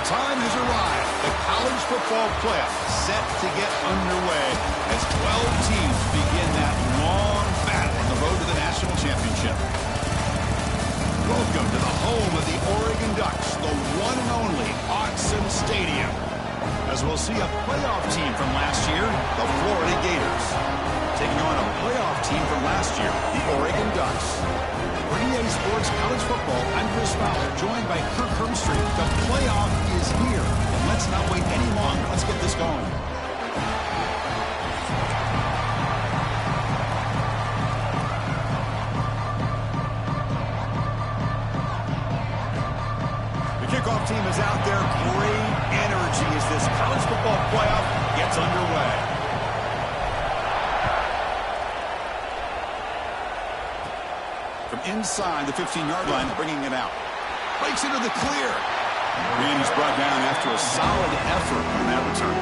time has arrived. The college football playoff set to get underway as 12 teams begin that long battle on the road to the national championship. Welcome to the home of the Oregon Ducks, the one and only Autzen Stadium. As we'll see a playoff team from last year, the Florida Gators, taking on a playoff team from last year, the Oregon Ducks. For EA Sports College Football, I'm Chris Fowler, joined by Kirk Herbstreit. The playoff is here, and let's not wait any longer. Let's get this going. The kickoff team is out there. Great energy as this college football playoff gets underway. Inside the 15-yard line, bringing it out. Breaks into the clear. And he's brought down after a solid effort on that return.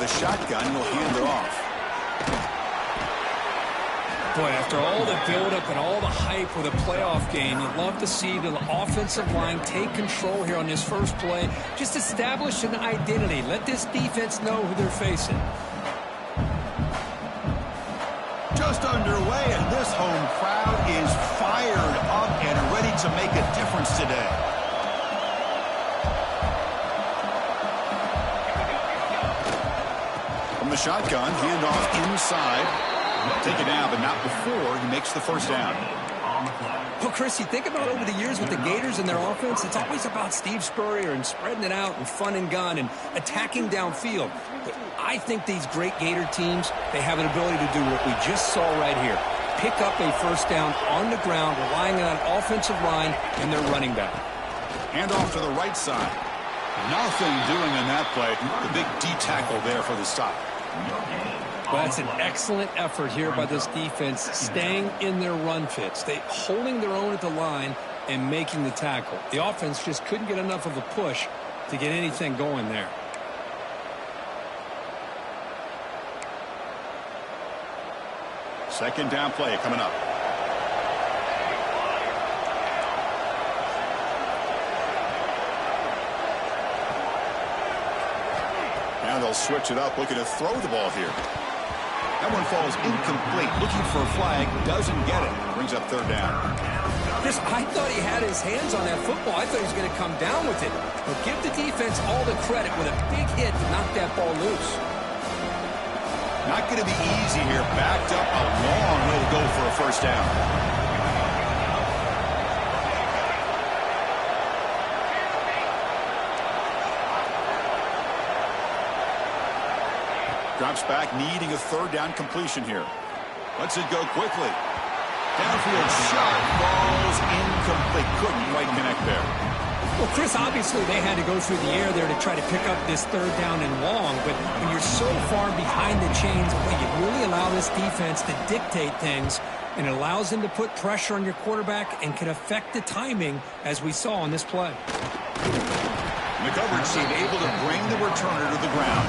The shotgun will hand it off. Boy, after all the buildup and all the hype with a playoff game, you'd love to see the offensive line take control here on this first play. Just establish an identity. Let this defense know who they're facing. Just underway, and this home crowd is fired up and ready to make a difference today. The shotgun, handoff inside. Taken down, but not before he makes the first down. Well, Chris, you think about over the years with the Gators and their offense, it's always about Steve Spurrier and spreading it out and fun and gun and attacking downfield. But I think these great Gator teams, they have an ability to do what we just saw right here. Pick up a first down on the ground, relying on an offensive line and their running back. Handoff to the right side. Nothing doing on that play. The big D tackle there for the stop. Well, that's an excellent effort here by this defense, staying in their run fits. They holding their own at the line and making the tackle. The offense just couldn't get enough of a push to get anything going there. Second down play coming up. Now they'll switch it up, looking to throw the ball here. That one falls incomplete. Looking for a flag, doesn't get it. Brings up third down. I thought he had his hands on that football. I thought he was going to come down with it. But give the defense all the credit with a big hit to knock that ball loose. Not going to be easy here. Backed up a long way to go for a first down. Drops back, needing a third down completion here. Lets it go quickly. Downfield shot falls incomplete. Couldn't quite connect there. Well, Chris, obviously they had to go through the air there to try to pick up this third down and long. But when you're so far behind the chains, you really allow this defense to dictate things. And it allows them to put pressure on your quarterback and can affect the timing, as we saw on this play. And the coverage team able to bring the returner to the ground.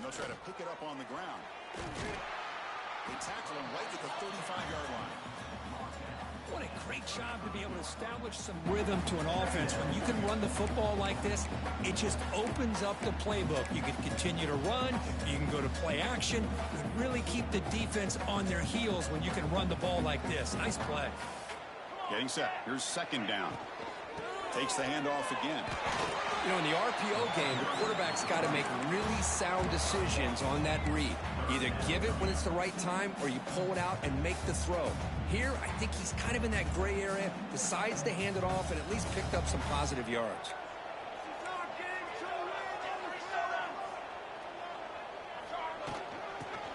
They'll try to pick it up on the ground. They tackle him right at the 35-yard line. What a great job to be able to establish some rhythm to an offense. When you can run the football like this, it just opens up the playbook. You can continue to run. You can go to play action. And really keep the defense on their heels when you can run the ball like this. Nice play. Getting set. Here's second down. Takes the handoff again. You know, in the RPO game, the quarterback's got to make really sound decisions on that read. Either give it when it's the right time or you pull it out and make the throw. Here, I think he's kind of in that gray area, decides to hand it off and at least picked up some positive yards.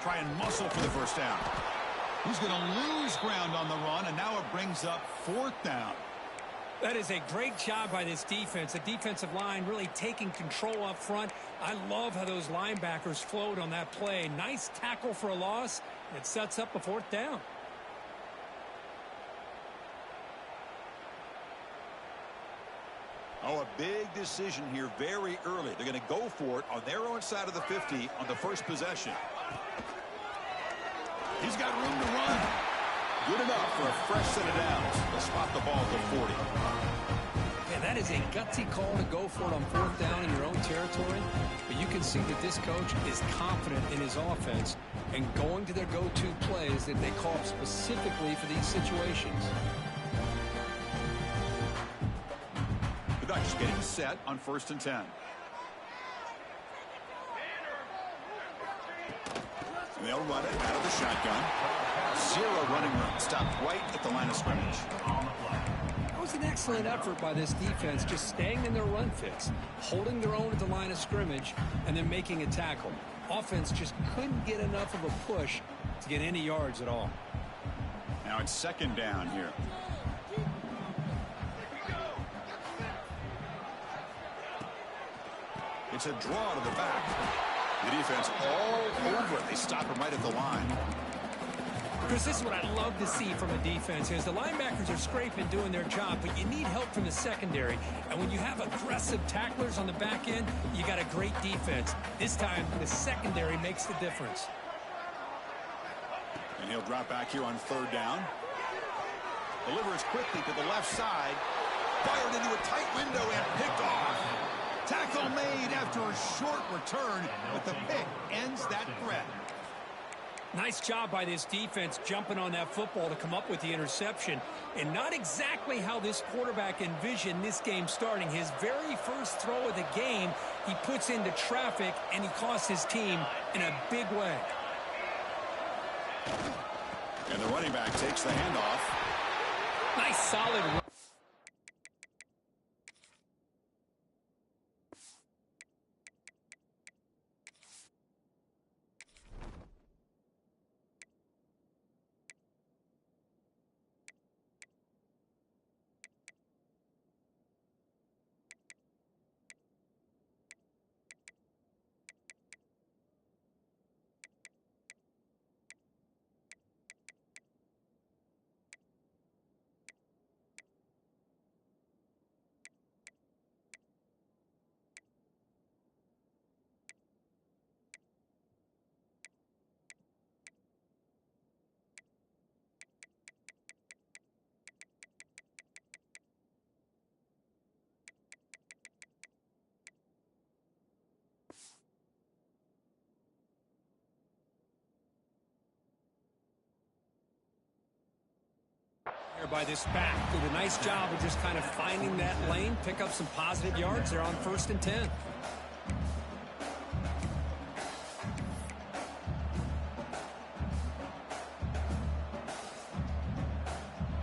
Try and muscle for the first down. He's going to lose ground on the run, and now it brings up 4th down. That is a great job by this defense. The defensive line really taking control up front. I love how those linebackers flowed on that play. Nice tackle for a loss. It sets up a 4th down. Oh, a big decision here very early. They're going to go for it on their own side of the 50 on the first possession. He's got room to run. Good enough for a fresh set of downs. They'll spot the ball at the 40. Man, that is a gutsy call to go for it on 4th down in your own territory. But you can see that this coach is confident in his offense and going to their go-to plays that they call specifically for these situations. The Ducks getting set on 1st and 10. They'll run it out of the shotgun. 0 running room. Stopped right at the line of scrimmage. That was an excellent effort by this defense, just staying in their run fits, holding their own at the line of scrimmage, and then making a tackle. Offense just couldn't get enough of a push to get any yards at all. Now it's 2nd down here. It's a draw to the back. The defense all over it. They stop him right at the line. Chris, this is what I love to see from a defense is the linebackers are scraping, doing their job, but you need help from the secondary. And when you have aggressive tacklers on the back end, you got a great defense. This time, the secondary makes the difference. And he'll drop back here on 3rd down. Delivers quickly to the left side. Fired into a tight window and picked off. Tackle made after a short return, but the pick ends that threat. Nice job by this defense jumping on that football to come up with the interception. And not exactly how this quarterback envisioned this game starting. His very first throw of the game, he puts into traffic, and he costs his team in a big way. And the running back takes the handoff. Nice solid run. By this back, did a nice job of just kind of finding that lane, pick up some positive yards. They're on 1st and 10.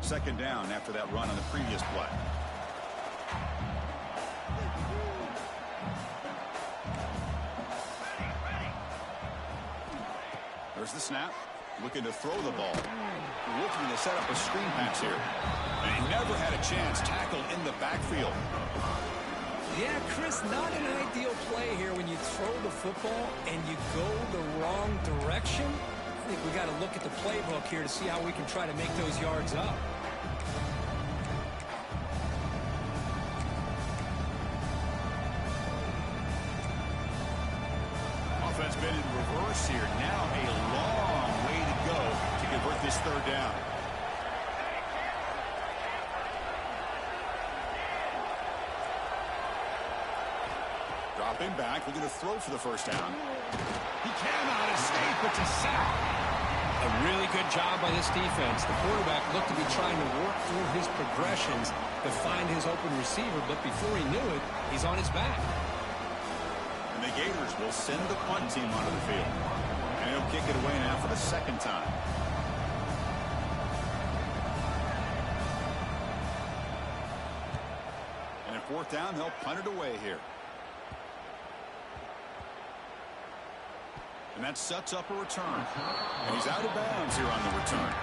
Second down after that run on the previous play. There's the snap. Looking to throw the ball. Looking to set up a screen pass here. And he never had a chance. Tackle in the backfield. Yeah, Chris, not an ideal play here when you throw the football and you go the wrong direction. I think we got to look at the playbook here to see how we can try to make those yards up. Offense been in reverse here. Now a long way to go to convert this 3rd down. Dropping back, looking to throw for the first down. He cannot escape. It's a sack. A really good job by this defense. The quarterback looked to be trying to work through his progressions, to find his open receiver, but before he knew it, he's on his back. And the Gators will send the punt team onto the field. And he'll kick it away now for the second time. And at fourth down, they'll punt it away here. And that sets up a return. And he's out of bounds here on the return.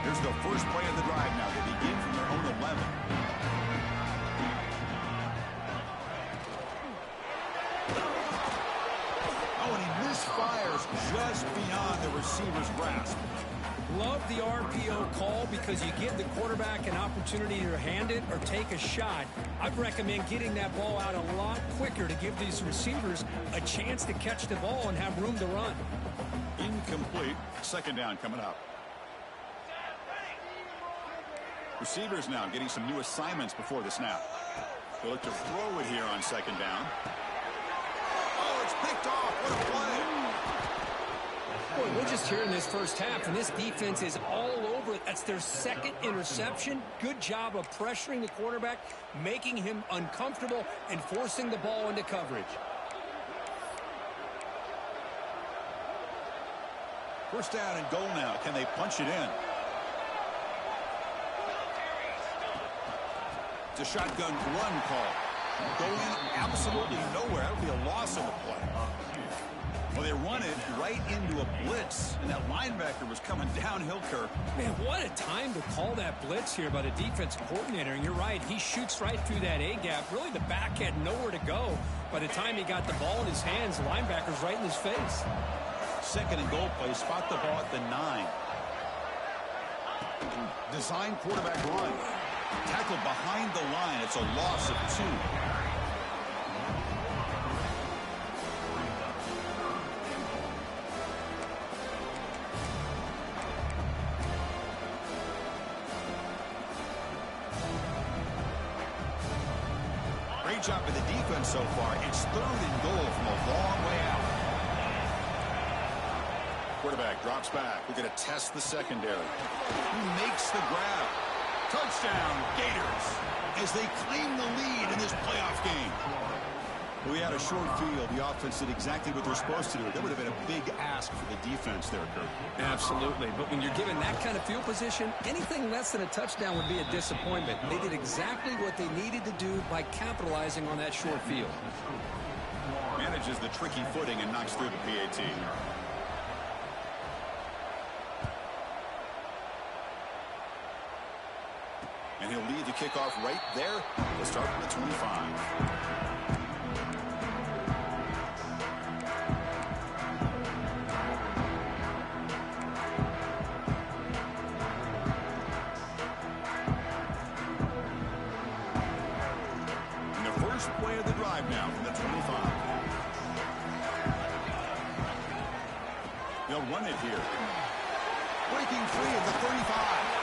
Here's the first play of the drive now. They begin from their own 11. Oh, and he misfires just beyond the receiver's grasp. Love the RPO call because you give the quarterback an opportunity to hand it or take a shot. I'd recommend getting that ball out a lot quicker to give these receivers a chance to catch the ball and have room to run. Incomplete. Second down coming up. Receivers now getting some new assignments before the snap. They look to throw it here on second down. Oh, it's picked off. What a play. Boy, we're just here in this first half, and this defense is all over it. That's their second interception. Good job of pressuring the quarterback, making him uncomfortable, and forcing the ball into coverage. First down and goal now. Can they punch it in? It's a shotgun run call. Going absolutely nowhere. That would be a loss of the play. Well, they run it right into a blitz, and that linebacker was coming downhill, Kirk. Man, what a time to call that blitz here by the defense coordinator. And you're right, he shoots right through that A-gap. Really, the back had nowhere to go. By the time he got the ball in his hands, the linebacker's right in his face. Second and goal play. Spot the ball at the 9. Design quarterback run. Tackled behind the line. It's a loss of 2. Great job by the defense so far. It's third and goal from a long way out. Quarterback drops back. We're going to test the secondary. Who makes the grab? Touchdown, Gators, as they claim the lead in this playoff game. We had a short field. The offense did exactly what they're supposed to do. That would have been a big ask for the defense there, Kirk. Absolutely. But when you're given that kind of field position, anything less than a touchdown would be a disappointment. They did exactly what they needed to do by capitalizing on that short field. Manages the tricky footing and knocks through the PAT. And he'll lead the kickoff right there. We'll start from the 25. Play of the drive now from the 25. They'll run it here. Breaking free at the 35.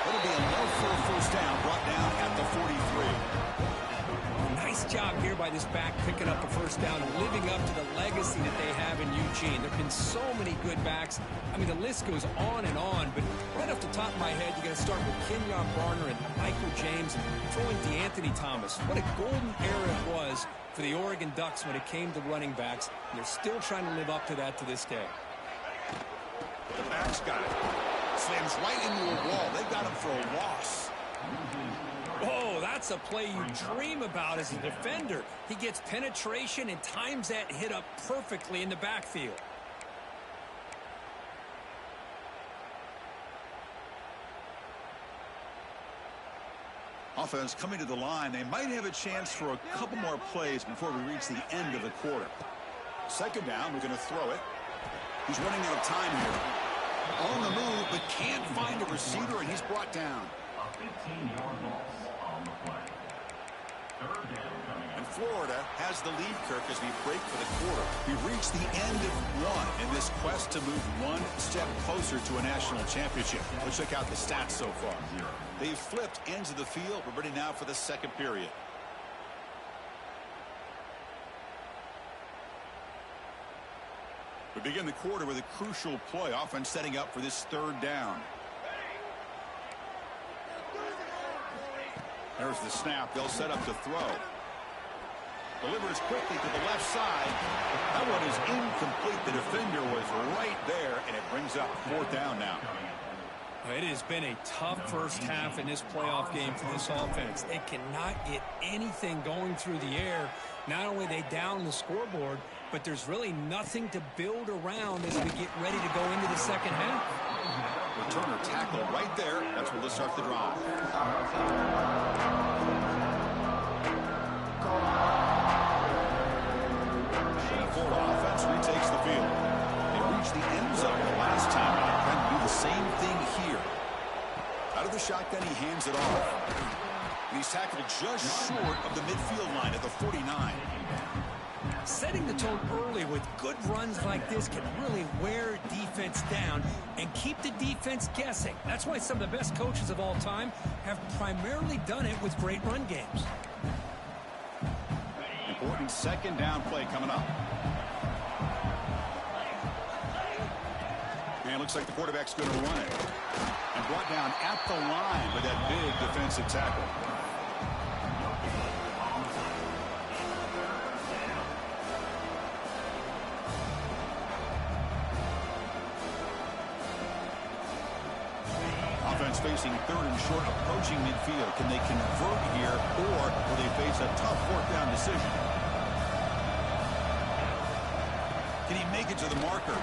That'll be enough for a first down, brought down at the 43. Nice job here by this back picking up a first down and living up to the legacy that they have in Eugene. There have been so many good backs. I mean, the list goes on and on, but right off the top of my head, you got to start with Kenyon Barner and Michael James and throw in DeAnthony Thomas. What a golden era it was for the Oregon Ducks when it came to running backs. And they're still trying to live up to that to this day. The back's got it. Slams right into a wall. They've got him for a loss. Oh, that's a play you dream about as a defender. He gets penetration and times that hit up perfectly in the backfield. Offense coming to the line. They might have a chance for a couple more plays before we reach the end of the quarter. Second down, we're going to throw it. He's running out of time here. On the move, but can't find a receiver, and he's brought down. A 15-yard loss on the play. Third down coming up. And Florida has the lead, Kirk, as we break for the quarter. We've reached the end of one in this quest to move one step closer to a national championship. Let's check out the stats so far. They've flipped ends of the field. We're ready now for the second period. We begin the quarter with a crucial play. Offense setting up for this third down. There's the snap. They'll set up to throw. Delivers quickly to the left side. That one is incomplete. The defender was right there, and it brings up fourth down now. It has been a tough first half in this playoff game for this offense. They cannot get anything going through the air. Not only are they down the scoreboard, but there's really nothing to build around as we get ready to go into the second half. Returner tackle right there. That's where they'll start the drive. And the Florida offense retakes the field. They reached the end zone the last time out. Trying to do the same thing here. Out of the shotgun, he hands it off. And he's tackled just short of the midfield line at the 49. Setting the tone early with good runs like this can really wear defense down and keep the defense guessing. That's why some of the best coaches of all time have primarily done it with great run games. Important second down play coming up. And looks like the quarterback's going to run it. And brought down at the line with that big defensive tackle. Offense facing third and short, approaching midfield. Can they convert here, or will they face a tough fourth down decision? Can he make it to the marker?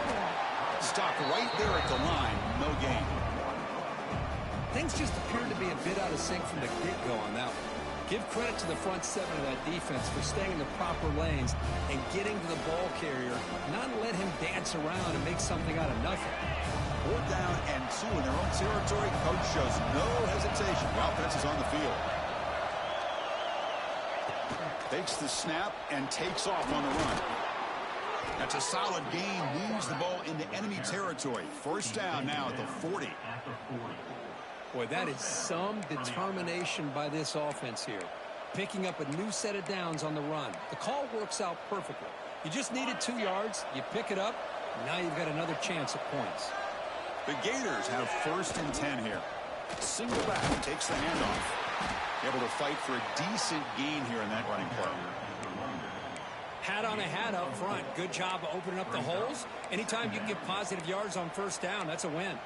Stopped right there at the line. No gain. Things just appear to be a bit out of sync from the get-go on that one. Give credit to the front seven of that defense for staying in the proper lanes and getting to the ball carrier, not let him dance around and make something out of nothing. 4th down and 2 in their own territory. Coach shows no hesitation. The offense is on the field. Takes the snap and takes off on the run. That's a solid gain. Moves the ball into enemy territory. 1st down now at the 40. Boy, that is some determination by this offense here. Picking up a new set of downs on the run. The call works out perfectly. You just needed 2 yards. You pick it up. Now you've got another chance at points. The Gators have 1st and 10 here. Single back takes the handoff. Able to fight for a decent gain here in that running play. Hat on a hat up front. Good job of opening up the holes. Anytime you can get positive yards on 1st down, that's a win.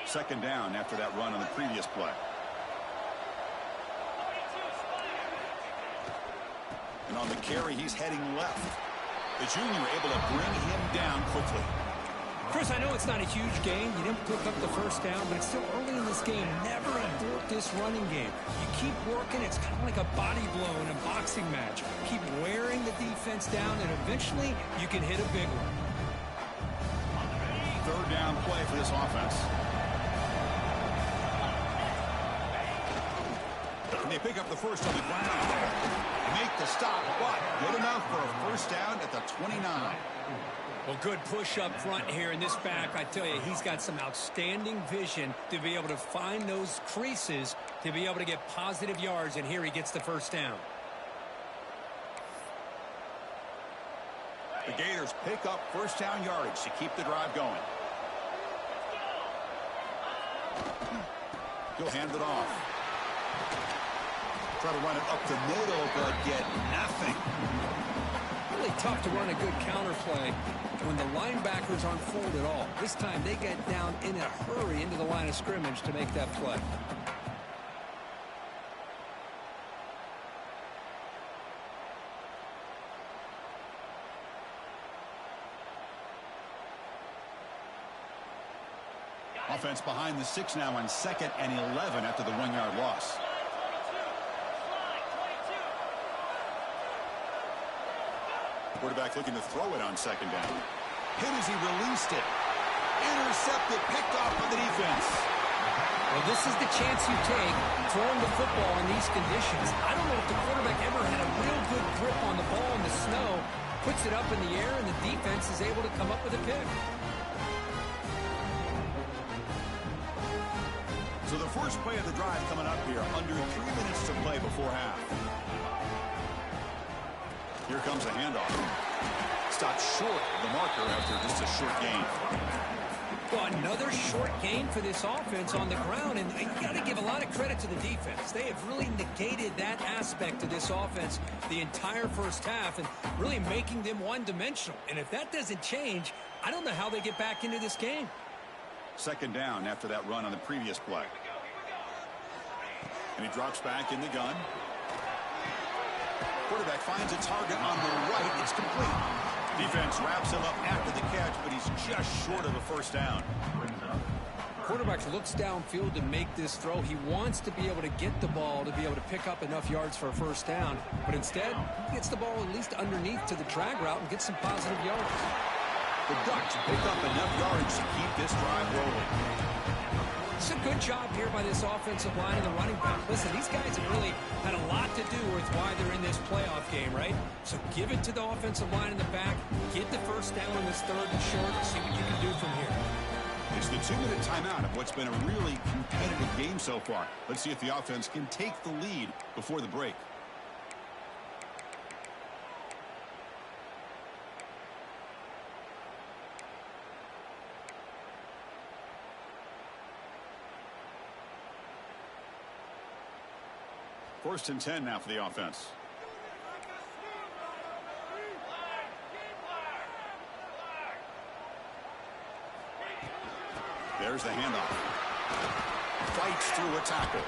Second down after that run on the previous play. And on the carry, he's heading left. The junior able to bring him down quickly. Chris, I know it's not a huge gain. You didn't pick up the 1st down, but it's still early in this game. Never abort this running game. You keep working. It's kind of like a body blow in a boxing match. Keep wearing the defense down, and eventually you can hit a big one. 3rd down play for this offense. And they pick up the 1st on the ground. Make the stop, but good enough for a 1st down at the 29. Well, good push up front here in this back. I tell you, he's got some outstanding vision to be able to find those creases to be able to get positive yards, and here he gets the 1st down. The Gators pick up 1st down yardage to keep the drive going. He'll hand it off. Try to run it up the middle, but get nothing. Really tough to run a good counter play when the linebackers aren't fooled at all. This time they get down in a hurry into the line of scrimmage to make that play. Offense behind the 6 now on 2nd and 11 after the 1-yard loss. Quarterback looking to throw it on 2nd down. Hit as he released it. Intercepted, picked off by the defense. Well, this is the chance you take throwing the football in these conditions. I don't know if the quarterback ever had a real good grip on the ball in the snow, puts it up in the air, and the defense is able to come up with a pick. So the 1st first play of the drive coming up here. Under 3 minutes to play before half. Here comes a handoff. Stopped short of the marker after just a short gain. Well, another short gain for this offense on the ground, and you got to give a lot of credit to the defense. They have really negated that aspect of this offense the entire first half and really making them one-dimensional. And if that doesn't change, I don't know how they get back into this game. Second down after that run on the previous play. And he drops back in the gun. Quarterback finds a target on the right. It's complete. Defense wraps him up after the catch, but he's just short of a first down. Quarterback looks downfield to make this throw. He wants to be able to get the ball to be able to pick up enough yards for a first down. But instead, he gets the ball at least underneath to the drag route and gets some positive yards. The Ducks pick up enough yardage to keep this drive rolling. It's a good job here by this offensive line and the running back. Listen, these guys have really had a lot to do with why they're in this playoff game, right? So give it to the offensive line in the back, get the first down on this third and short, and see what you can do from here. It's the 2-minute timeout of what's been a really competitive game so far. Let's see if the offense can take the lead before the break. First and 10 now for the offense. There's the handoff. Fights through a tackle.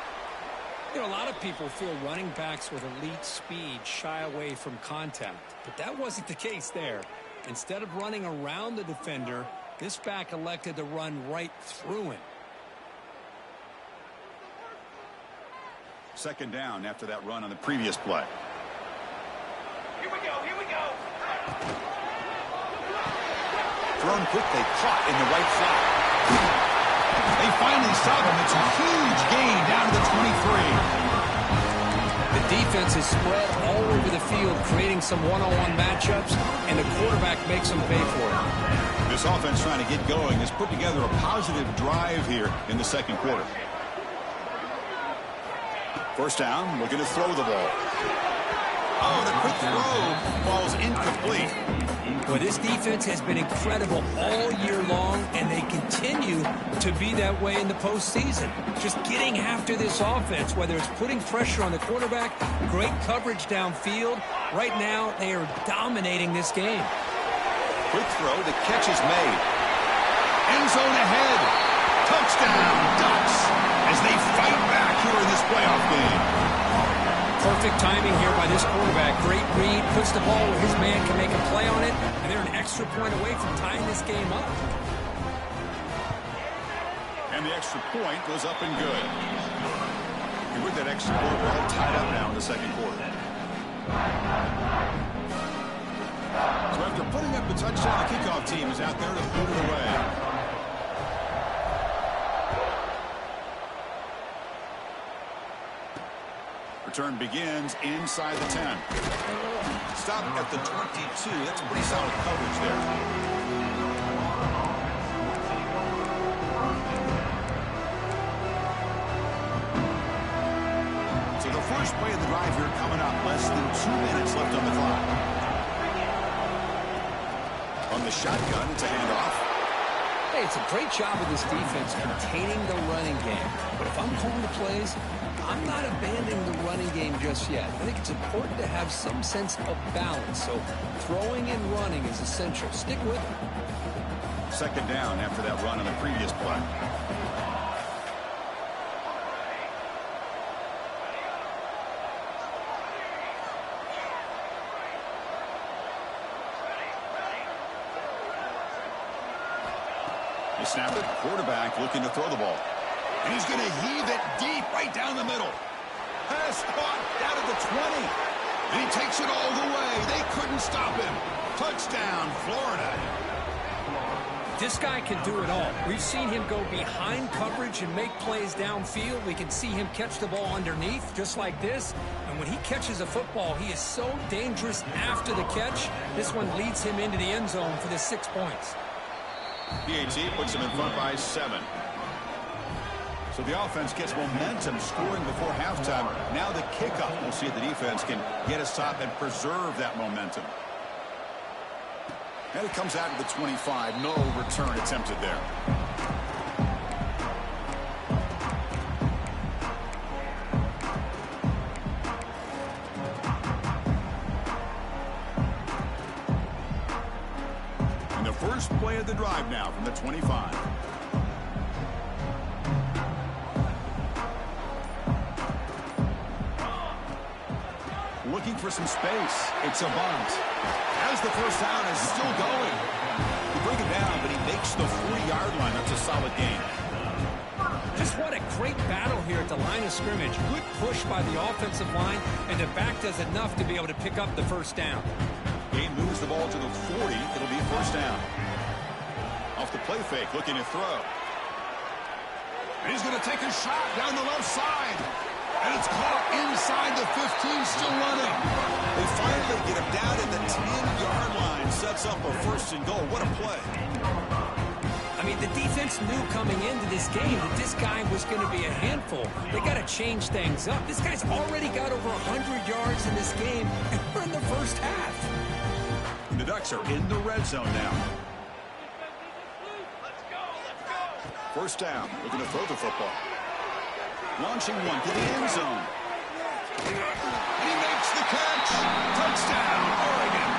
You know, a lot of people feel running backs with elite speed shy away from contact, but that wasn't the case there. Instead of running around the defender, this back elected to run right through him. Second down after that run on the previous play. Here we go, here we go. Thrown quickly, caught in the right flat. They finally stop him. It's a huge gain down to the 23. The defense is spread all over the field, creating some one-on-one matchups, and the quarterback makes them pay for it. This offense trying to get going has put together a positive drive here in the second quarter. First down, looking to throw the ball. Oh, the quick throw falls incomplete. Well, this defense has been incredible all year long, and they continue to be that way in the postseason. Just getting after this offense, whether it's putting pressure on the quarterback, great coverage downfield. Right now, they are dominating this game. Quick throw, the catch is made. End zone ahead. Touchdown, Ducks, as they fight back here in this playoff game. Perfect timing here by this quarterback. Great read, puts the ball where his man can make a play on it, and they're an extra point away from tying this game up. And the extra point goes up and good. And with that extra point, we're all tied up now in the second quarter. So after putting up a touchdown, the kickoff team is out there to put it away. Return begins inside the 10. Stop at the 22. That's pretty solid coverage there. So the first play of the drive here coming up. Less than 2 minutes left on the clock. On the shotgun, it's a handoff. Hey, it's a great job of this defense containing the running game. But if I'm calling the plays, I'm not abandoning the running game just yet. I think it's important to have some sense of balance. So throwing and running is essential. Stick with it. Second down after that run on the previous play. The snapper, quarterback looking to throw the ball. And he's going to heave it deep right down the middle. Pass caught down at the 20. And he takes it all the way. They couldn't stop him. Touchdown, Florida. This guy can do it all. We've seen him go behind coverage and make plays downfield. We can see him catch the ball underneath, just like this. And when he catches a football, he is so dangerous after the catch. This one leads him into the end zone for the 6 points. PAT puts him in front by 7. So the offense gets momentum scoring before halftime. Now the kickoff. We'll see if the defense can get a stop and preserve that momentum. And it comes out to the 25. No return attempted there. And the first play of the drive now from the 25. Looking for some space. It's a bunt. As the first down is still going. You bring it down, but he makes the 40-yard line. That's a solid gain. Just what a great battle here at the line of scrimmage. Good push by the offensive line, and the back does enough to be able to pick up the first down. Game moves the ball to the 40. It'll be first down. Off the play fake, looking to throw. And he's going to take a shot down the left side. And it's caught inside the 15, still running. They finally get him down at the 10-yard line. Sets up a first and goal. What a play. I mean, the defense knew coming into this game that this guy was going to be a handful. They got to change things up. This guy's already got over 100 yards in this game, and we're in the first half. The Ducks are in the red zone now. First down, looking to throw the football. Launching one to the end zone. And he makes the catch. Touchdown, Oregon.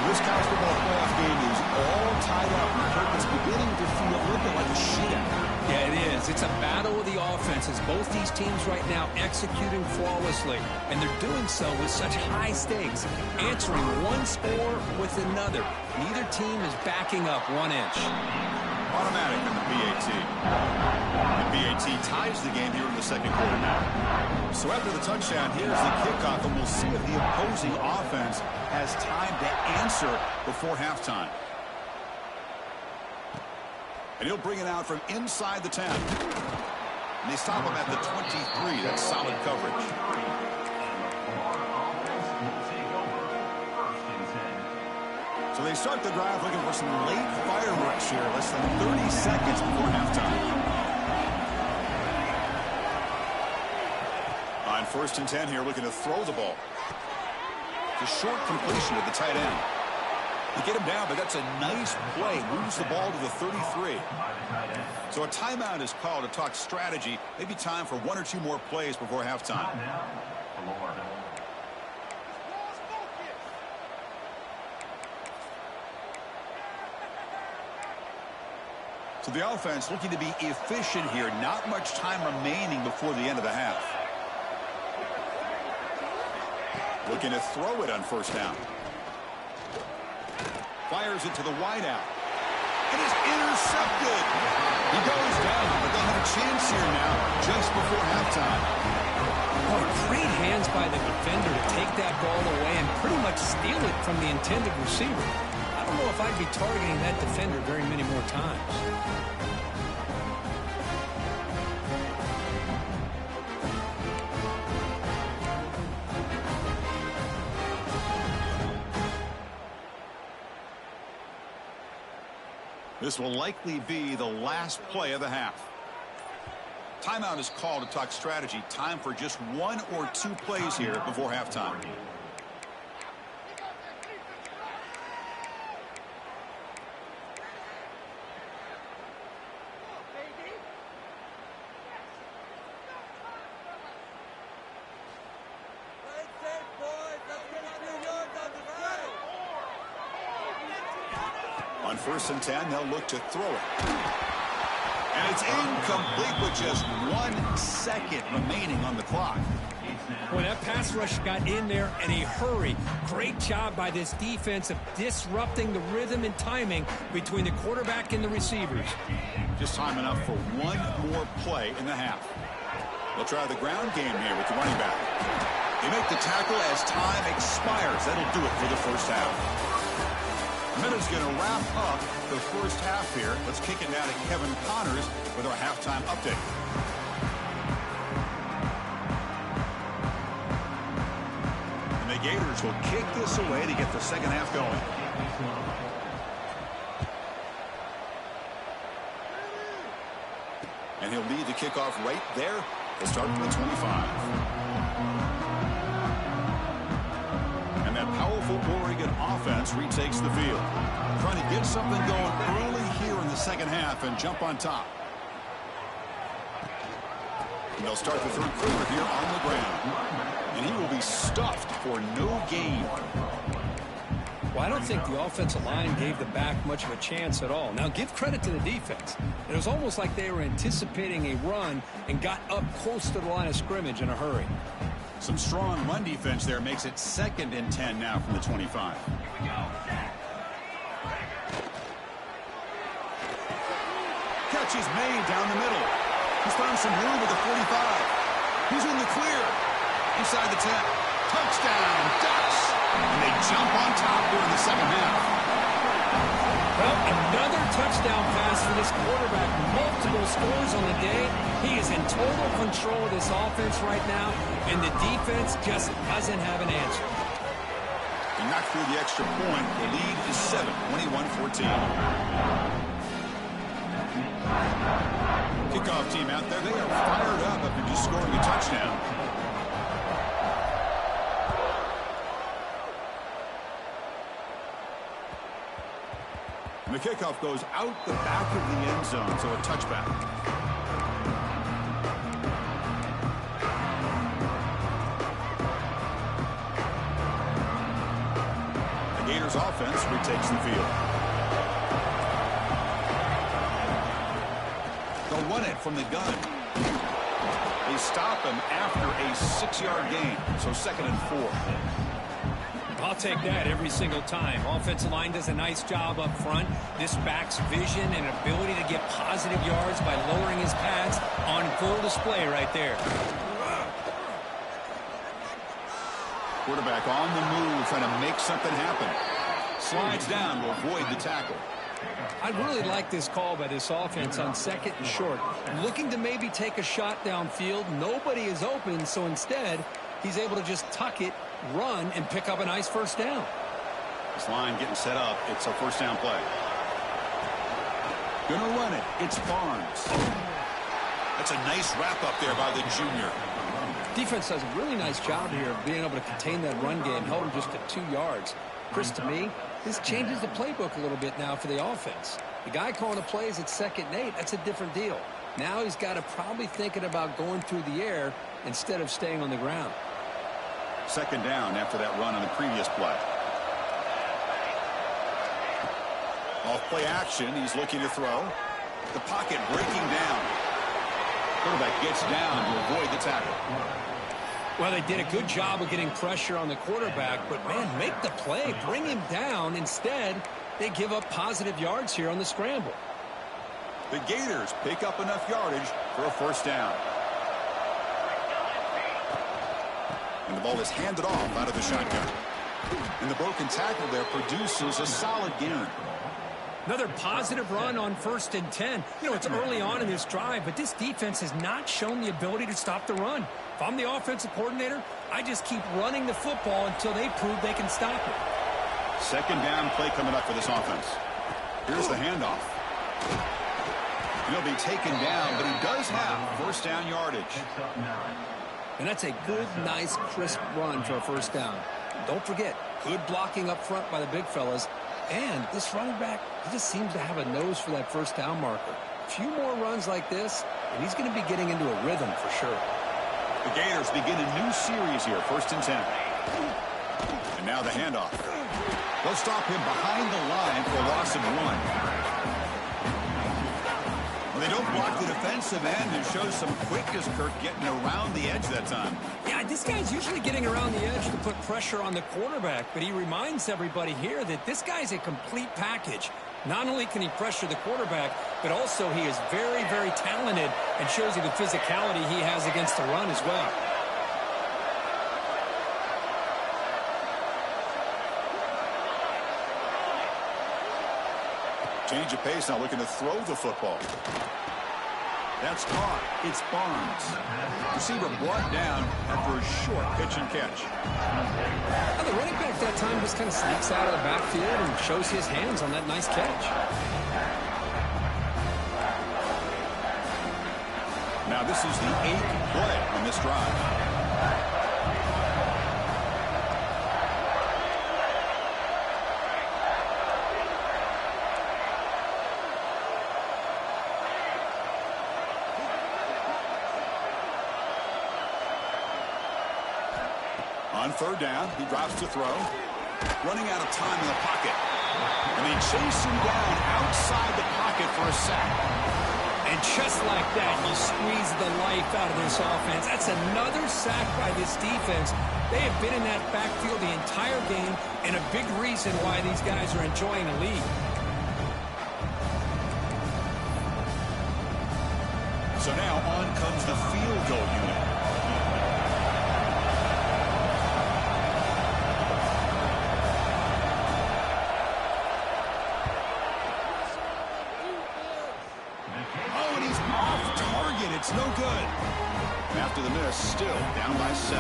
This college football playoff game is all tied up. It's beginning to feel a little bit like a shootout. Yeah, it is. It's a battle of the offenses. Both these teams right now executing flawlessly, and they're doing so with such high stakes, answering one score with another. Neither team is backing up 1 inch. Automatic in the BAT. The BAT ties the game here in the second quarter now. So after the touchdown, here's the kickoff, and we'll see if the opposing offense has time to answer before halftime. And he'll bring it out from inside the 10. And they stop him at the 23. That's solid coverage. So they start the drive looking for some late fireworks here. Less than 30 seconds before halftime. On first and 10 here, looking to throw the ball. It's a short completion at the tight end. They get him down, but that's a nice play. Moves the ball to the 33. So a timeout is called to talk strategy. Maybe time for 1 or 2 more plays before halftime. So the offense looking to be efficient here. Not much time remaining before the end of the half. Looking to throw it on first down. Fires it to the wideout. It is intercepted. He goes down, but they'll have a chance here now just before halftime. Oh, great hands by the defender to take that ball away and pretty much steal it from the intended receiver. I don't know if I'd be targeting that defender very many more times. This will likely be the last play of the half. Timeout is called to talk strategy. Time for just 1 or 2 plays here before halftime. On first and 10, they'll look to throw it. And it's incomplete with just 1 second remaining on the clock. Boy, that pass rush got in there in a hurry. Great job by this defense of disrupting the rhythm and timing between the quarterback and the receivers. Just time enough for 1 more play in the half. They'll try the ground game here with the running back. They make the tackle as time expires. That'll do it for the first half. Minute's going to wrap up the first half here. Let's kick it now to Kevin Connors with our halftime update. And the Gators will kick this away to get the second half going. And he'll lead the kickoff right there. He'll start from the 25. And that powerful Oregon offense retakes the field. Trying to get something going early here in the second half and jump on top. And they'll start the third quarter here on the ground. And he will be stuffed for no gain. Well, I don't think the offensive line gave the back much of a chance at all. Now, give credit to the defense. It was almost like they were anticipating a run and got up close to the line of scrimmage in a hurry. Some strong run defense there makes it 2nd and 10 now from the 25. Catch is made down the middle. He's found some room at the 45. He's in the clear. Inside the 10. Touchdown, Ducks. And they jump on top here in the second half. Well, another touchdown pass for this quarterback. Multiple scores on the day. He is in total control of this offense right now, and the defense just doesn't have an answer. He knocked through the extra point. The lead is 7, 21-14. Kickoff team out there. They are fired up after just scoring a touchdown. And the kickoff goes out the back of the end zone, so a touchback. The Gators offense retakes the field. They'll run it from the gun. They stop him after a 6-yard gain, so 2nd and 4. I'll take that every single time. Offensive line does a nice job up front. This back's vision and ability to get positive yards by lowering his pads on full display right there. Quarterback on the move, trying to make something happen. Slides down to avoid the tackle. I really like this call by this offense on 2nd and short. Looking to maybe take a shot downfield. Nobody is open, so instead, he's able to just tuck it, run, and pick up a nice first down. This line getting set up. It's a first down play. Gonna run it. It's Barnes. That's a nice wrap up there by the junior. Defense does a really nice job here of being able to contain that run game, held him just to 2 yards. Chris, to me, this changes the playbook a little bit now for the offense. The guy calling the plays at 2nd and 8, that's a different deal. Now he's got to probably thinking about going through the air instead of staying on the ground. 2nd down after that run on the previous play. Off play action, he's looking to throw. The pocket breaking down. Quarterback gets down to avoid the tackle. Well, they did a good job of getting pressure on the quarterback, but, man, make the play. Bring him down. Instead, they give up positive yards here on the scramble. The Gators pick up enough yardage for a first down. And the ball is handed off out of the shotgun. And the broken tackle there produces a solid gain. Another positive run on 1st and 10. You know, it's early on in this drive, but this defense has not shown the ability to stop the run. If I'm the offensive coordinator, I just keep running the football until they prove they can stop it. 2nd down play coming up for this offense. Here's the handoff. He'll be taken down, but he does have first down yardage. And that's a good, nice, crisp run for a first down. Don't forget, good blocking up front by the big fellas. And this running back, he just seems to have a nose for that first down marker. A few more runs like this, and he's going to be getting into a rhythm for sure. The Gators begin a new series here, 1st and 10. And now the handoff. They'll stop him behind the line for a loss of 1. Well, they don't block the defensive end and show some quickness, Kirk, getting around the edge that time. Yeah, this guy's usually getting around the edge to put pressure on the quarterback, but he reminds everybody here that this guy's a complete package. Not only can he pressure the quarterback, but also he is very, very talented and shows you the physicality he has against the run as well. Change of pace now, looking to throw the football. That's caught. It's Barnes. Receiver brought down after a short pitch and catch. Well, the running back that time just kind of sneaks out of the backfield and shows his hands on that nice catch. Now, this is the 8th play on this drive. On third down, he drops to throw. Running out of time in the pocket. And they chase him down outside the pocket for a sack. And just like that, you squeeze the life out of this offense. That's another sack by this defense. They have been in that backfield the entire game, and a big reason why these guys are enjoying the lead. So now on comes the field goal unit. It's no good. And after the miss, still down by 7.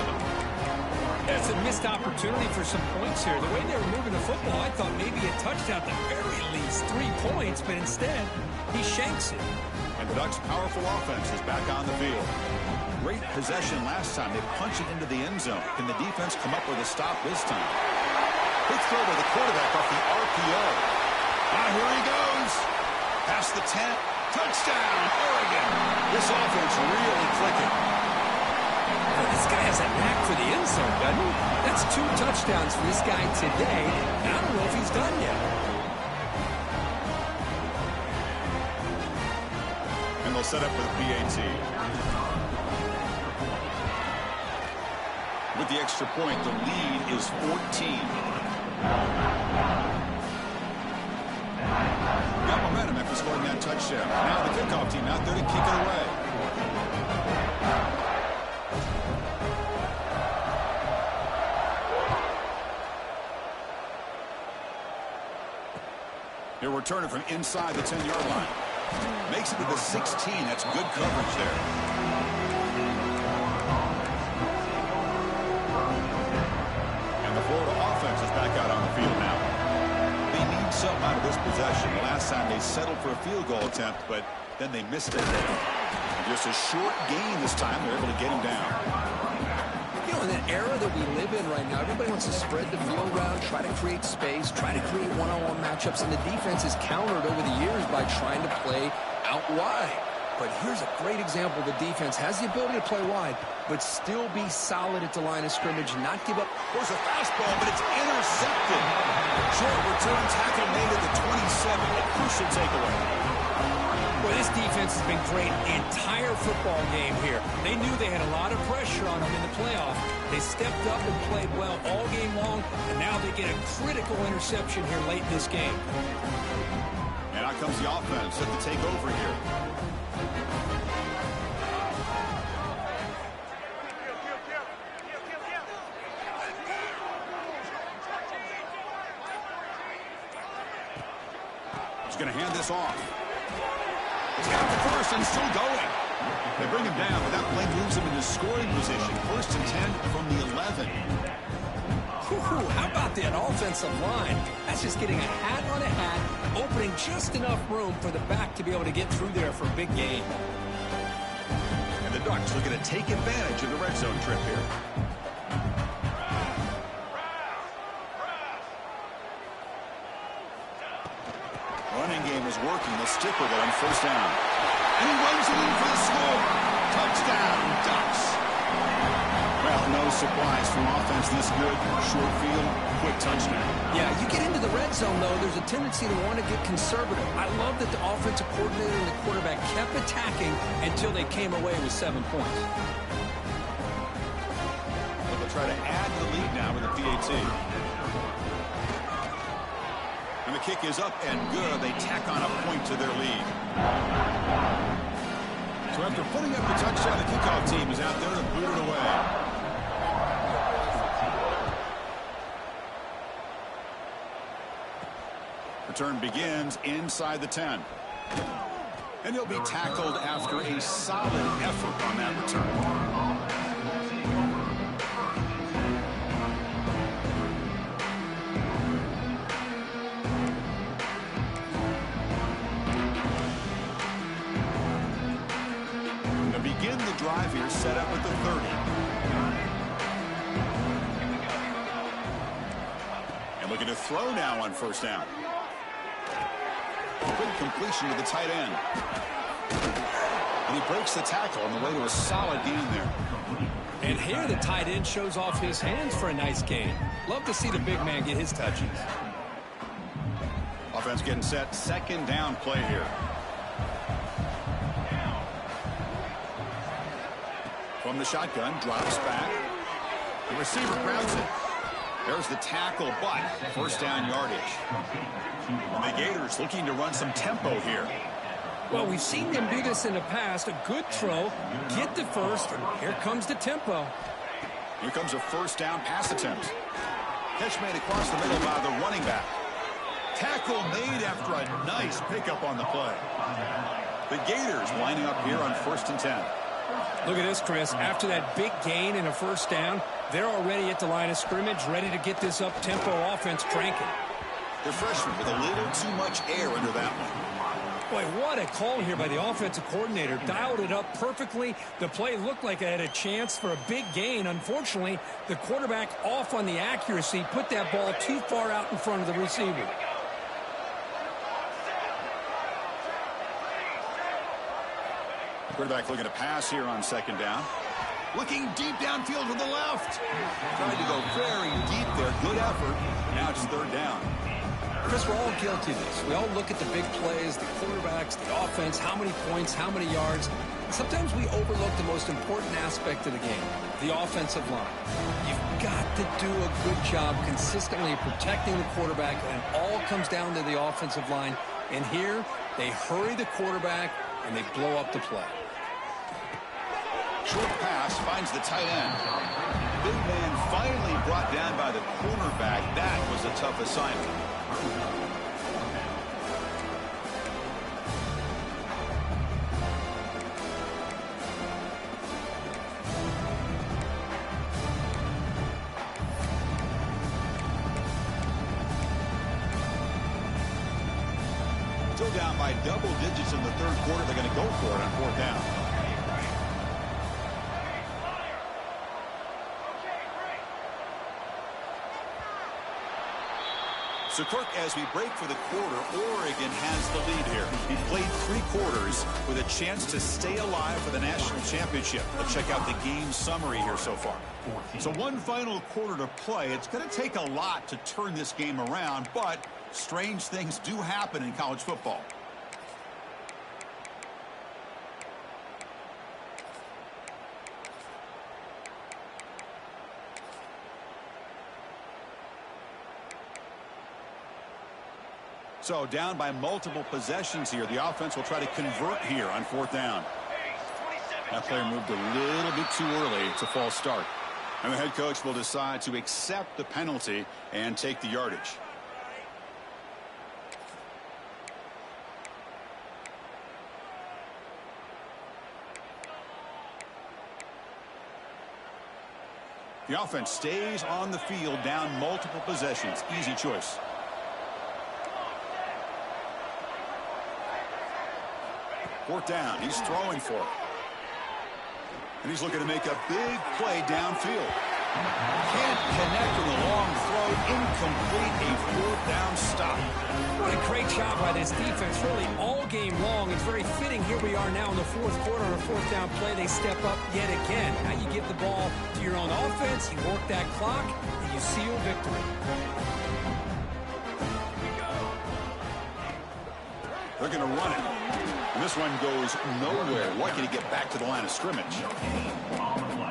That's a missed opportunity for some points here. The way they were moving the football, I thought maybe a touchdown at the very least, 3 points, but instead, he shanks it. And the Ducks' powerful offense is back on the field. Great possession last time. They punch it into the end zone. Can the defense come up with a stop this time? Quick throw by the quarterback off the RPO. Ah, here he goes. Past the 10. Touchdown, Oregon. This offense really clicking. Well, this guy has a knack for the end zone, doesn't he? That's 2 touchdowns for this guy today, and I don't know if he's done yet. And they'll set up for the PAT. With the extra point, the lead is 14. Got momentum after scoring that touchdown. Now the kickoff team out there to kick it away. They're returning from inside the 10-yard line. Makes it to the 16. That's good coverage there. And the Florida offense is back out on the field now. Something out of this possession. Last time they settled for a field goal attempt, but then they missed it. And just a short gain this time. They're able to get him down. You know, in the era that we live in right now, everybody wants to spread the field around, try to create space, try to create one-on-one matchups, and the defense is countered over the years by trying to play out wide. But here's a great example. The defense has the ability to play wide, but still be solid at the line of scrimmage, not give up. There's a fastball, but it's intercepted. Short return tackle made at the 27. A crucial takeaway. Well, this defense has been great the entire football game here. They knew they had a lot of pressure on them in the playoff. They stepped up and played well all game long, and now they get a critical interception here late in this game. And out comes the offense set to take over here. He's going to hand this off. He's got the first and still going. They bring him down, but that play moves him into scoring position. 1st and 10 from the 11. How about that offensive line? That's just getting a hat on a hat, opening just enough room for the back to be able to get through there for a big gain. And the Ducks looking to take advantage of the red zone trip here. Running game is working. They'll stick with it on 1st down. And he runs it in for the score. Touchdown, Ducks. Well, no surprise from offense this good. Short field, quick touchdown. Yeah, you get into the red zone, though, there's a tendency to want to get conservative. I love that the offensive coordinator and the quarterback kept attacking until they came away with 7 points. But they'll try to add to the lead now with the PAT. And the kick is up and good. They tack on a point to their lead. So after putting up the touchdown, the kickoff team is out there to boot it away. Return begins inside the 10. And he'll be tackled after a solid effort on that return. drive here set up at the 30. And looking to throw now on first down. Good completion to the tight end. And he breaks the tackle on the way to a solid gain there. And here the tight end shows off his hands for a nice gain. Love to see the big man get his touches. Offense getting set. Second down play here. From the shotgun, drops back. The receiver grabs it. There's the tackle, but first down yardage. And the Gators looking to run some tempo here. Well, we've seen them do this in the past. A good throw, get the first, and here comes the tempo. Here comes a first down pass attempt. Catch made across the middle by the running back. Tackle made after a nice pickup on the play. The Gators lining up here on 1st and 10. Look at this, Chris. After that big gain and a first down, they're already at the line of scrimmage, ready to get this up-tempo offense cranking. The freshman with a little too much air under that one. Boy, what a call here by the offensive coordinator. Dialed it up perfectly. The play looked like it had a chance for a big gain. Unfortunately, the quarterback off on the accuracy, put that ball too far out in front of the receiver. Quarterback looking to pass here on second down. Looking deep downfield to the left. Trying to go very deep there. Good effort. Now it's third down. Chris, we're all guilty of this. We all look at the big plays, the quarterbacks, the offense, how many points, how many yards. Sometimes we overlook the most important aspect of the game, the offensive line. You've got to do a good job consistently protecting the quarterback, and it all comes down to the offensive line. And here, they hurry the quarterback, and they blow up the play. Short pass finds the tight end. Big man finally brought down by the cornerback. That was a tough assignment. Still down by double digits in the third quarter. They're going to go for it on fourth down. So, Kirk, as we break for the quarter, Oregon has the lead here. He played 3 quarters with a chance to stay alive for the national championship. Let's check out the game summary here so far. So one final quarter to play. It's going to take a lot to turn this game around, but strange things do happen in college football. So down by multiple possessions here. The offense will try to convert here on fourth down. That player moved a little bit too early. It's a false start. And the head coach will decide to accept the penalty and take the yardage. The offense stays on the field down multiple possessions. Easy choice. Fourth down. He's throwing for it. And he's looking to make a big play downfield. Can't connect with a long throw. Incomplete. A fourth down stop. What a great job by this defense. Really all game long. It's very fitting. Here we are now in the fourth quarter on a fourth down play. They step up yet again. Now you give the ball to your own offense. You work that clock. And you seal victory. They're going to run it. And this one goes nowhere. Lucky to get back to the line of scrimmage.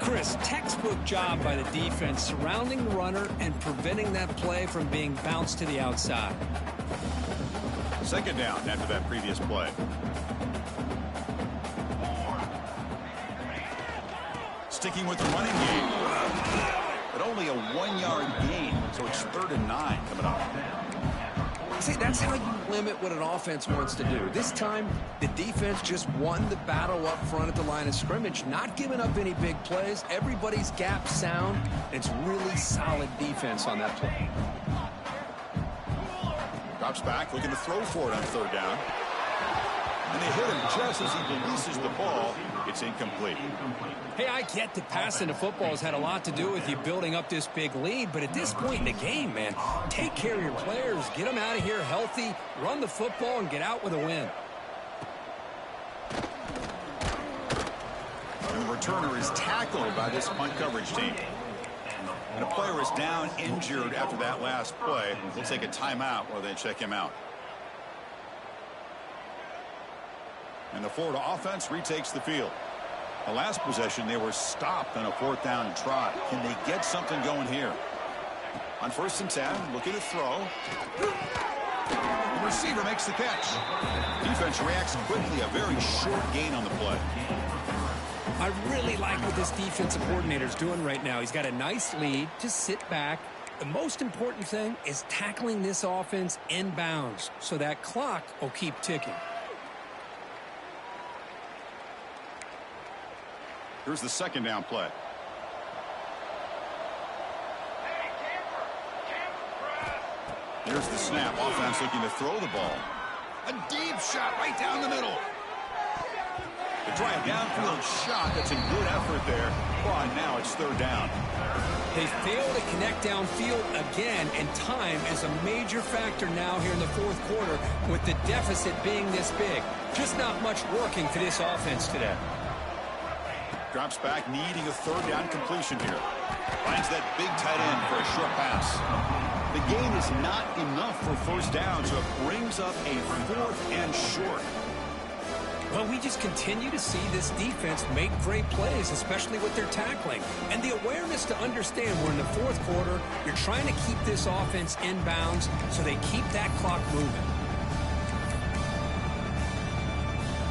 Chris, textbook job by the defense surrounding the runner and preventing that play from being bounced to the outside. Second down after that previous play. Sticking with the running game. But only a 1-yard gain. So it's 3rd and 9 coming up. See, that's how you limit what an offense wants to do. This time, the defense just won the battle up front at the line of scrimmage, not giving up any big plays. Everybody's gap sound. It's really solid defense on that play. Drops back, looking to throw for it on 3rd down. And they hit him just as he releases the ball. It's incomplete. Hey, I get that passing the football has had a lot to do with you building up this big lead, but at this point in the game, man, take care of your players, get them out of here healthy, run the football, and get out with a win. And the returner is tackled by this punt coverage team. And a player is down injured after that last play. We'll take a timeout while they check him out. And the Florida offense retakes the field. The last possession, they were stopped on a 4th down try. Can they get something going here? On 1st and 10, looking to throw. The receiver makes the catch. Defense reacts quickly. A very short gain on the play. I really like what this defensive coordinator is doing right now. He's got a nice lead. Just sit back. The most important thing is tackling this offense inbounds so that clock will keep ticking. Here's the 2nd down play. Here's the snap. Offense looking to throw the ball. A deep shot right down the middle. They try a downfield shot. That's a good effort there. Well, now it's 3rd down. They fail to connect downfield again, and time is a major factor now here in the 4th quarter with the deficit being this big. Just not much working for this offense today. Drops back, needing a 3rd down completion here. Finds that big tight end for a short pass. The gain is not enough for 1st down, so it brings up a 4th and short. Well, we just continue to see this defense make great plays, especially with their tackling. And the awareness to understand we're in the 4th quarter, you're trying to keep this offense inbounds so they keep that clock moving.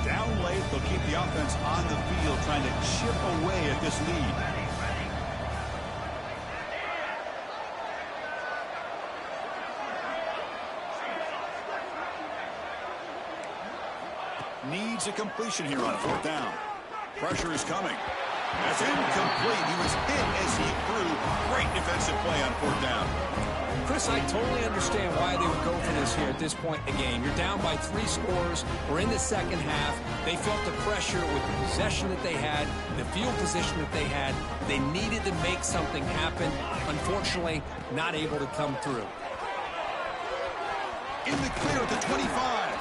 Down late, they'll keep the offense on the field, trying to chip away at this lead. Needs a completion here on 4th down. Pressure is coming. That's incomplete. He was hit as he threw. Great defensive play on 4th down. Chris, I totally understand why they would go for this here at this point in the game. You're down by 3 scores. We're in the 2nd half. They felt the pressure with the possession that they had, the field position that they had. They needed to make something happen. Unfortunately, not able to come through. In the clear at the 25.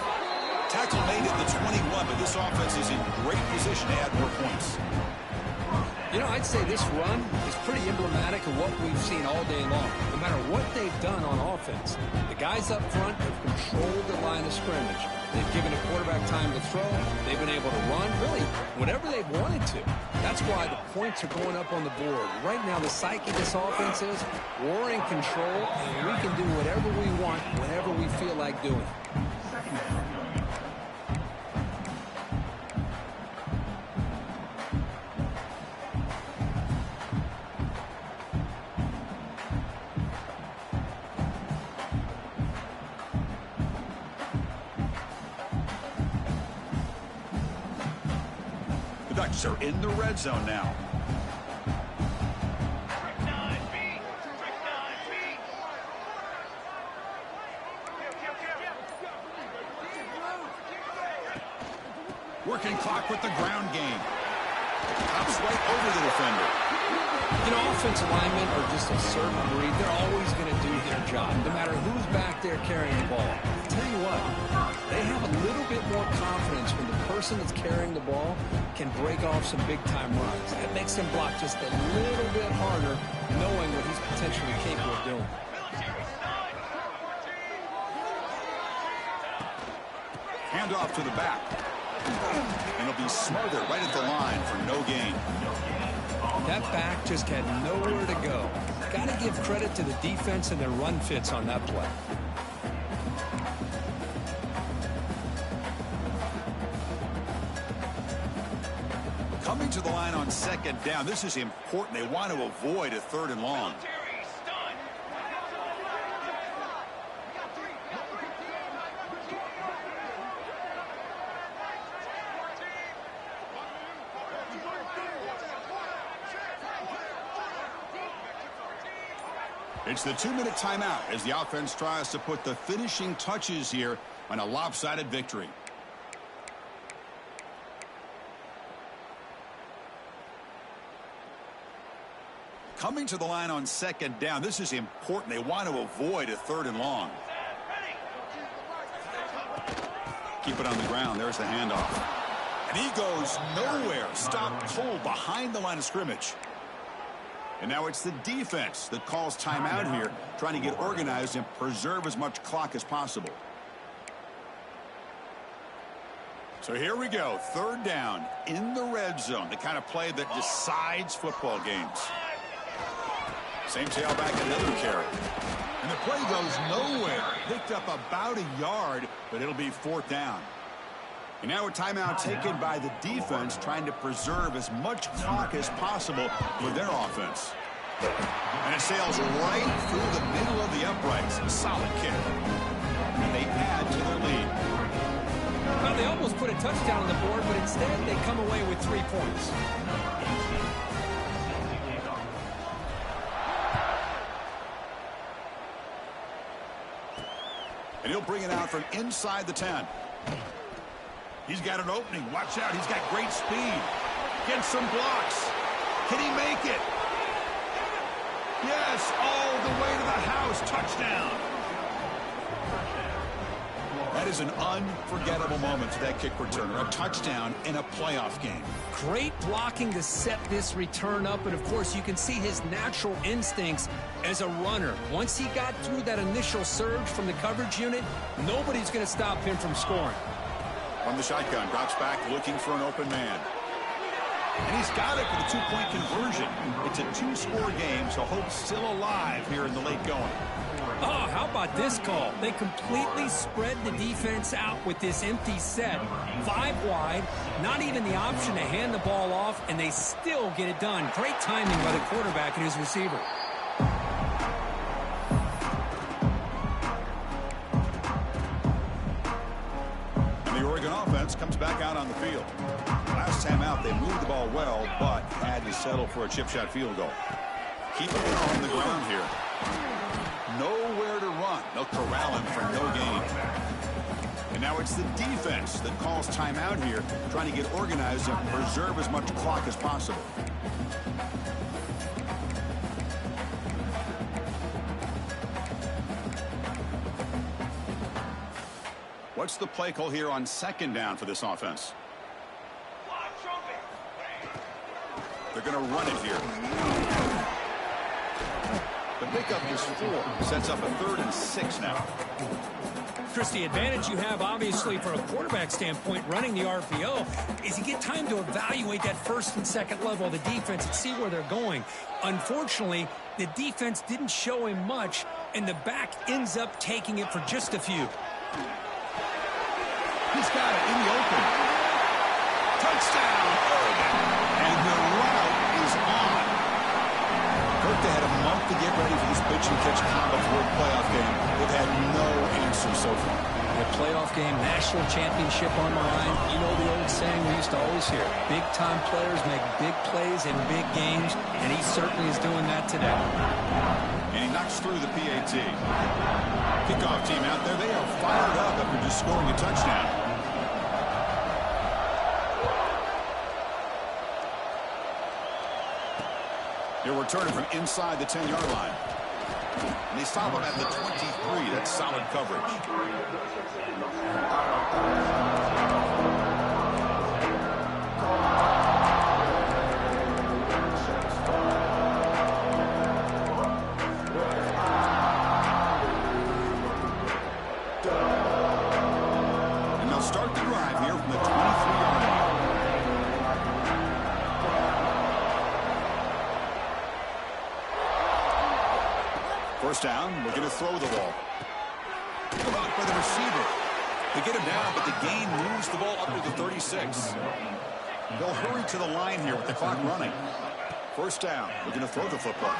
Tackle made at the 21, but this offense is in great position to add more points. You know, I'd say this run is pretty emblematic of what we've seen all day long. No matter what they've done on offense, the guys up front have controlled the line of scrimmage. They've given the quarterback time to throw. They've been able to run, really, whatever they've wanted to. That's why the points are going up on the board. Right now, the psyche of this offense is we're in control, and we can do whatever we want, whenever we feel like doing it. Ducks are in the red zone now. Working clock with the ground game. Pops right over the defender. You know, offensive linemen are just a certain breed. They're always going to do their job, no matter who's back there carrying the ball. I'll tell you what, they have a little bit more confidence when the person that's carrying the ball can break off some big-time runs. That makes him block just a little bit harder, knowing what he's potentially capable of doing. Handoff to the back. And it'll be smothered right at the line for no gain. That back just had nowhere to go. Got to give credit to the defense and their run fits on that play. Coming to the line on 2nd down. This is important. They want to avoid a 3rd and long. It's the 2-minute timeout as the offense tries to put the finishing touches here on a lopsided victory. Coming to the line on second down, this is important. They want to avoid a 3rd and long. Keep it on the ground. There's the handoff. And he goes nowhere. Stop cold behind the line of scrimmage. And now it's the defense that calls timeout here, trying to get organized and preserve as much clock as possible. So here we go. 3rd down in the red zone, the kind of play that decides football games. Same tailback, another carry. And the play goes nowhere. Picked up about a yard, but it'll be 4th down. And now a timeout taken by the defense, trying to preserve as much clock as possible for their offense. And it sails right through the middle of the uprights. A solid kick. And they add to their lead. Well, they almost put a touchdown on the board, but instead they come away with 3 points. And he'll bring it out from inside the 10. He's got an opening. Watch out. He's got great speed. Gets some blocks. Can he make it? Yes, all the way to the house. Touchdown. That is an unforgettable moment for that kick returner. A touchdown in a playoff game. Great blocking to set this return up, and of course you can see his natural instincts as a runner. Once he got through that initial surge from the coverage unit, nobody's going to stop him from scoring. From the shotgun, drops back looking for an open man. And he's got it for the 2-point conversion. It's a 2-score game, so hope's still alive here in the late going. Oh, how about this call? They completely spread the defense out with this empty set. 5 wide, not even the option to hand the ball off, and they still get it done. Great timing by the quarterback and his receiver. And the Oregon offense comes back out on the field. Last time out, they moved the ball well, but had to settle for a chip shot field goal. Keeping it on the ground here. Nowhere to run. They'll corral him for no gain. And now it's the defense that calls timeout here, trying to get organized and preserve as much clock as possible. What's the play call here on second down for this offense? They're going to run it here. The pickup is 4. Sets up a 3rd and 6 now. Chris, the advantage you have, obviously, from a quarterback standpoint, running the RPO, is you get time to evaluate that 1st and 2nd level of the defense and see where they're going. Unfortunately, the defense didn't show him much, and the back ends up taking it for just a few. He's got it in the open. Touchdown, Oregon. And the route is on. Kirk, they had a month to get ready for this pitch and catch combo for a playoff game. They've had no answer so far. A playoff game, national championship on the line. You know the old saying we used to always hear. Big-time players make big plays in big games, and he certainly is doing that today. And he knocks through the PAT. Kickoff team out there. They are fired up after just scoring a touchdown. They're returning from inside the 10-yard line. And they stop him at the 23. That's solid coverage. And they'll start the drive here from the 23-yard line. First down, looking to throw the ball. Blocked by the receiver. They get him down, but the gain moves the ball up to the 36. They'll hurry to the line here with the clock running. First down, looking to throw the football.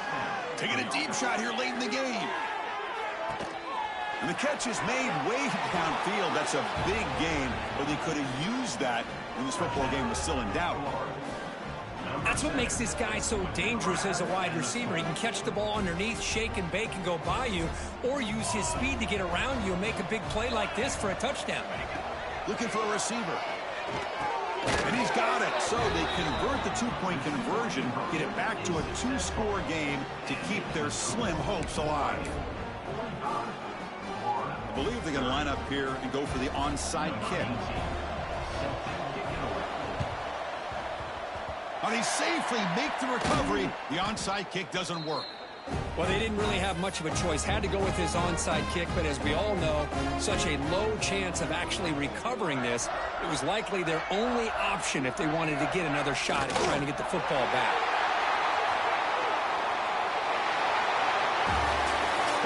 Taking a deep shot here late in the game. And the catch is made way downfield. That's a big gain, but they could have used that when this football game was still in doubt. That's what makes this guy so dangerous as a wide receiver. He can catch the ball underneath, shake and bake and go by you, or use his speed to get around you and make a big play like this for a touchdown. Looking for a receiver. And he's got it. So they convert the two-point conversion, get it back to a two-score game to keep their slim hopes alive. I believe they're going to line up here and go for the onside kick. And he safely makes the recovery. The onside kick doesn't work. Well, they didn't really have much of a choice. Had to go with his onside kick, but as we all know, such a low chance of actually recovering this. It was likely their only option if they wanted to get another shot at trying to get the football back.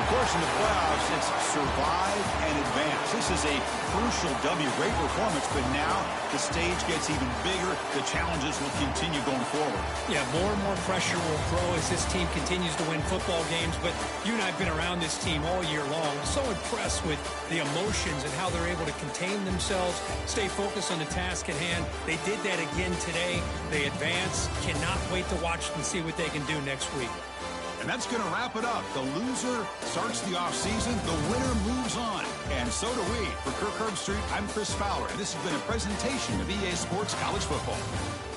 Of course, in the playoffs, it's survive and advance. This is a crucial W. Great performance, but now the stage gets even bigger. The challenges will continue going forward. Yeah, more and more pressure will grow as this team continues to win football games, but you and I have been around this team all year long. So impressed with the emotions and how they're able to contain themselves, stay focused on the task at hand. They did that again today. They advance. Cannot wait to watch and see what they can do next week. And that's going to wrap it up. The loser starts the offseason. The winner moves on. And so do we. For Kirk Herbstreit, I'm Chris Fowler, and this has been a presentation of EA Sports College Football.